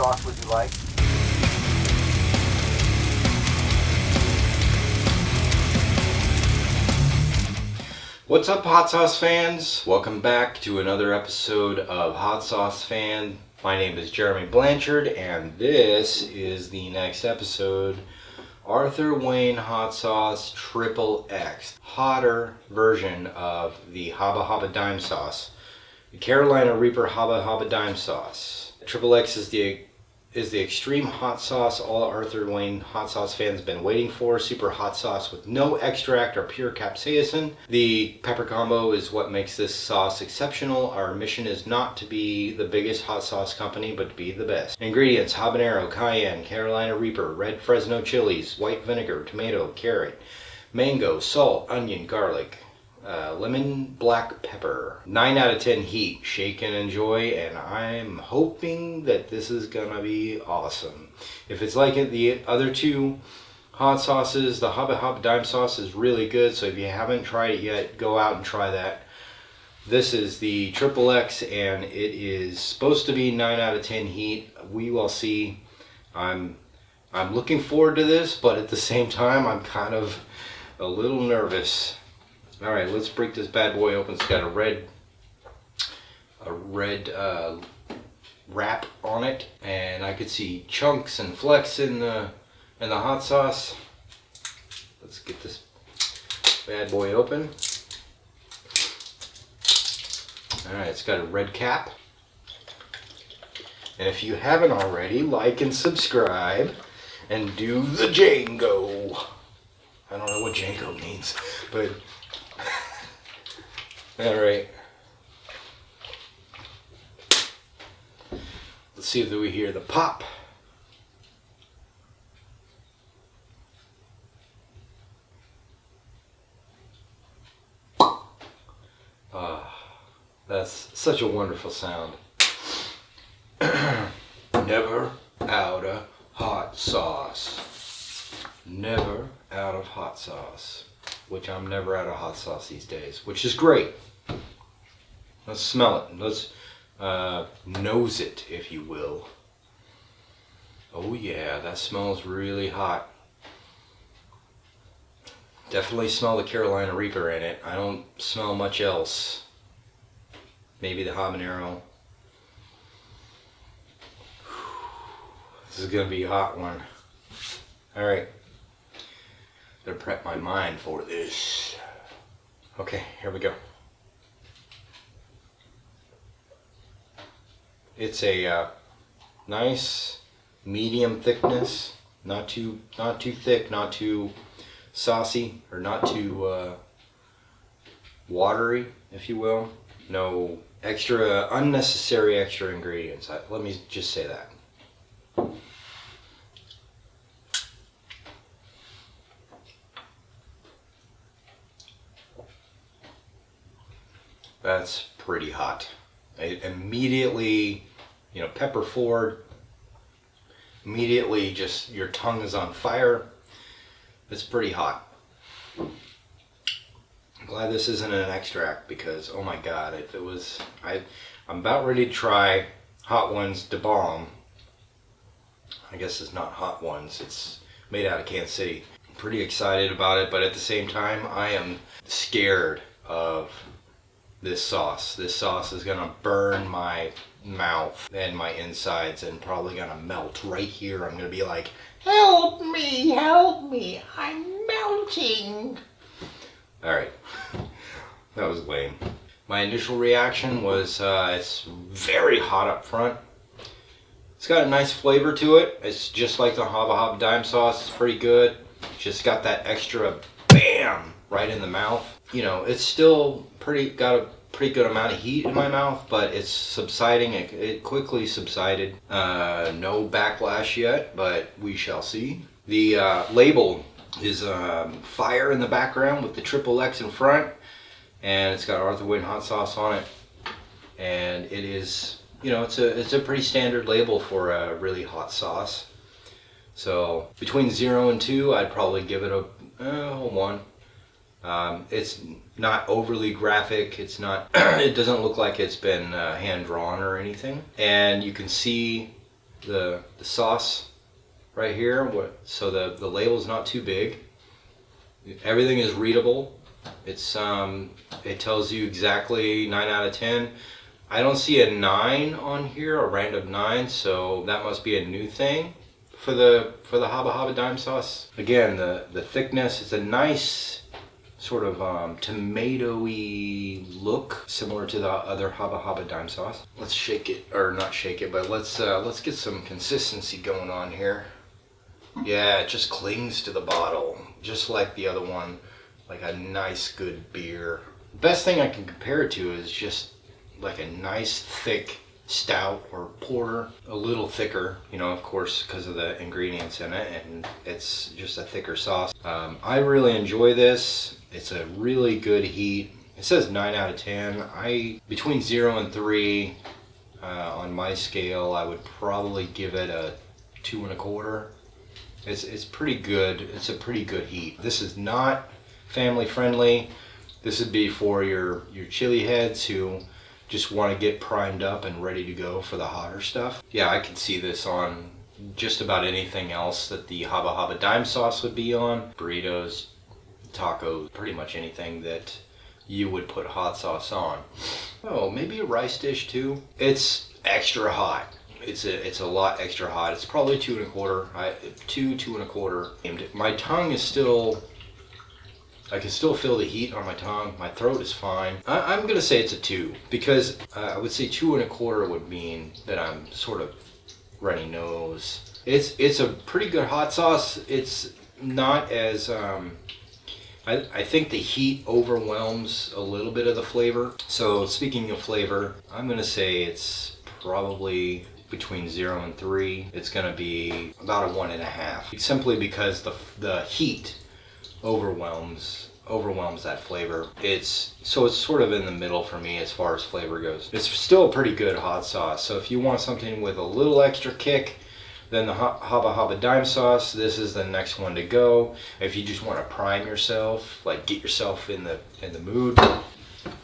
sauce would you like? What's up, hot sauce fans? Welcome back to another episode of Hot Sauce Fan. My name is Jeremy Blanchard, and this is the next episode. Arthur Wayne Hot Sauce Triple X, hotter version of the Haba Haba Dime Sauce, the Carolina Reaper Haba Haba Dime Sauce. Triple X is the extreme hot sauce all Arthur Wayne hot sauce fans have been waiting for. Super hot sauce with no extract or pure capsaicin. The pepper combo is what makes this sauce exceptional. Our mission is not to be the biggest hot sauce company, but to be the best. Ingredients: habanero, cayenne, Carolina Reaper, red Fresno chilies, white vinegar, tomato, carrot, mango, salt, onion, garlic, lemon, black pepper. 9 out of 10 heat. Shake and enjoy, and I'm hoping that this is gonna be awesome. If it's like the other two hot sauces, the Haba Haba Dime Sauce is really good, so if you haven't tried it yet, go out and try that. This is the Triple X, and it is supposed to be 9 out of 10 heat. We will see. I'm looking forward to this, but at the same time, I'm kind of a little nervous. All right, let's break this bad boy open. It's got a red wrap on it, and I could see chunks and flecks in the hot sauce. Let's get this bad boy open. All right, it's got a red cap. And if you haven't already, like and subscribe and do the Django. I don't know what Django means, but all right. Let's see if we hear the pop. That's such a wonderful sound. Never out of hot sauce. Never out of hot sauce. Which I'm never out of hot sauce these days, which is great. Let's smell it. Let's nose it, if you will. Oh yeah, that smells really hot. Definitely smell the Carolina Reaper in it. I don't smell much else. Maybe the habanero. This is gonna be a hot one. All right. Better prep my mind for this. Okay, here we go. It's a nice medium thickness, not too thick, not too saucy, or not too watery, if you will. No unnecessary extra ingredients. Let me just say that. That's pretty hot. It immediately, pepper forward. Immediately, just your tongue is on fire. It's pretty hot. I'm glad this isn't an extract because, oh my God, if it was, I'm about ready to try Hot Ones de Bomb. I guess it's not Hot Ones. It's made out of Kansas City. I'm pretty excited about it, but at the same time, I am scared of this sauce. This sauce is gonna burn my mouth and my insides and probably gonna melt right here. I'm gonna be like, help me, I'm melting. All right, that was lame. My initial reaction was it's very hot up front. It's got a nice flavor to it. It's just like the Haba Haba Dime Sauce. It's pretty good. Just got that extra bam right in the mouth. It's still got a pretty good amount of heat in my mouth, but it's subsiding. It quickly subsided. No backlash yet, but we shall see. The label is fire in the background with the Triple X in front, and it's got Arthur Wayne hot sauce on it. And it is, it's a pretty standard label for a really hot sauce. So between 0 and 2, I'd probably give it a 1. It's not overly graphic. It's not. It doesn't look like it's been hand drawn or anything. And you can see the sauce right here. So the label's not too big. Everything is readable. It's it tells you exactly 9 out of 10. I don't see a 9 on here, a random 9, so that must be a new thing for the Haba Haba dime sauce. Again, the thickness, it's a nice sort of tomatoey look, similar to the other Haba Haba dime sauce. Let's shake it, or not shake it, but let's get some consistency going on here. Yeah, it just clings to the bottle, just like the other one, like a nice good beer. The best thing I can compare it to is just like a nice thick stout or porter, a little thicker, you know, of course, because of the ingredients in it, and it's just a thicker sauce. I really enjoy this. It's a really good heat. It says 9 out of 10. Between 0 and 3 on my scale, I would probably give it a 2 1/4. It's pretty good. It's a pretty good heat. This is not family friendly. This would be for your chili heads who just want to get primed up and ready to go for the hotter stuff. Yeah, I could see this on just about anything else that the Haba Haba dime sauce would be on. Burritos, tacos, pretty much anything that you would put hot sauce on. Oh, maybe a rice dish too. It's extra hot. It's a lot extra hot. It's probably 2 1/4. 2 1/4. My tongue is still, I can still feel the heat on my tongue. My throat is fine. I'm going to say it's a 2, because I would say 2 1/4 would mean that I'm sort of runny nose. It's a pretty good hot sauce. It's not as, I think the heat overwhelms a little bit of the flavor. So speaking of flavor, I'm going to say it's probably between 0 and 3. It's going to be about a 1.5, simply because the heat overwhelms that flavor. It's sort of in the middle for me as far as flavor goes. It's still a pretty good hot sauce. So if you want something with a little extra kick than the Haba Haba dime sauce, this is the next one to go. If you just want to prime yourself, like get yourself in the mood.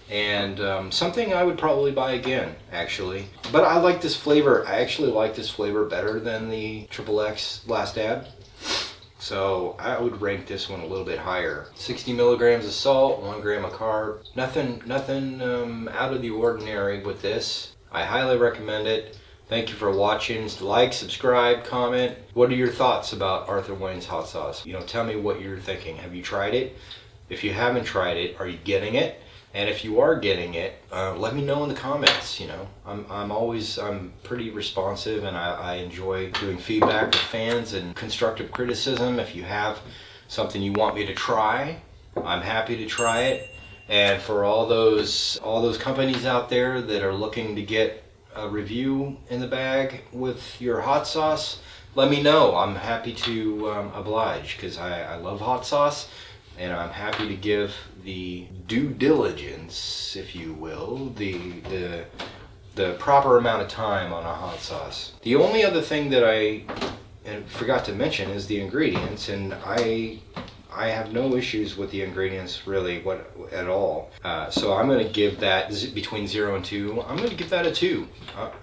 And something I would probably buy again, actually. But I like this flavor. I actually like this flavor better than the XXX Last Dab. So I would rank this one a little bit higher. 60 milligrams of salt, 1 gram of carb. Nothing out of the ordinary with this. I highly recommend it. Thank you for watching. Like, subscribe, comment. What are your thoughts about Arthur Wayne's hot sauce? You know, tell me what you're thinking. Have you tried it? If you haven't tried it, are you getting it? And if you are getting it, let me know in the comments. You know, I'm pretty responsive, and I enjoy doing feedback with fans and constructive criticism. If you have something you want me to try, I'm happy to try it. And for all those companies out there that are looking to get a review in the bag with your hot sauce, let me know. I'm happy to oblige, because I love hot sauce. And I'm happy to give the due diligence, if you will, the proper amount of time on a hot sauce. The only other thing that I forgot to mention is the ingredients, and I have no issues with the ingredients really at all. So I'm going to give that between 0 and 2. I'm going to give that a 2.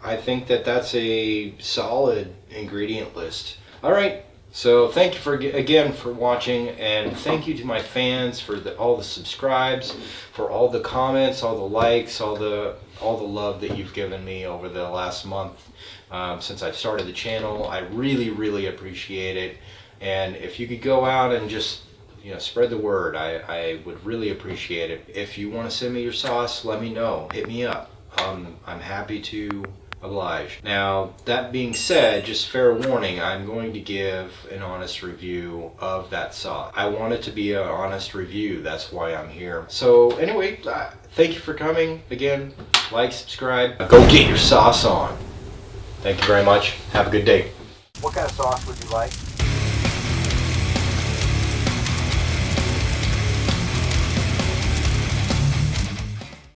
I think that's a solid ingredient list. All right. So thank you again for watching, and thank you to my fans for all the subscribes, for all the comments, all the likes, all the love that you've given me over the last month since I've started the channel. I really appreciate it. And if you could go out and just, you know, spread the word, I would really appreciate it. If you want to send me your sauce, let me know. Hit me up. I'm happy to oblige. Now, that being said, just fair warning, I'm going to give an honest review of that sauce. I want it to be an honest review. That's why I'm here. So anyway, thank you for coming. Again, like, subscribe. Go get your sauce on. Thank you very much. Have a good day. What kind of sauce would you like?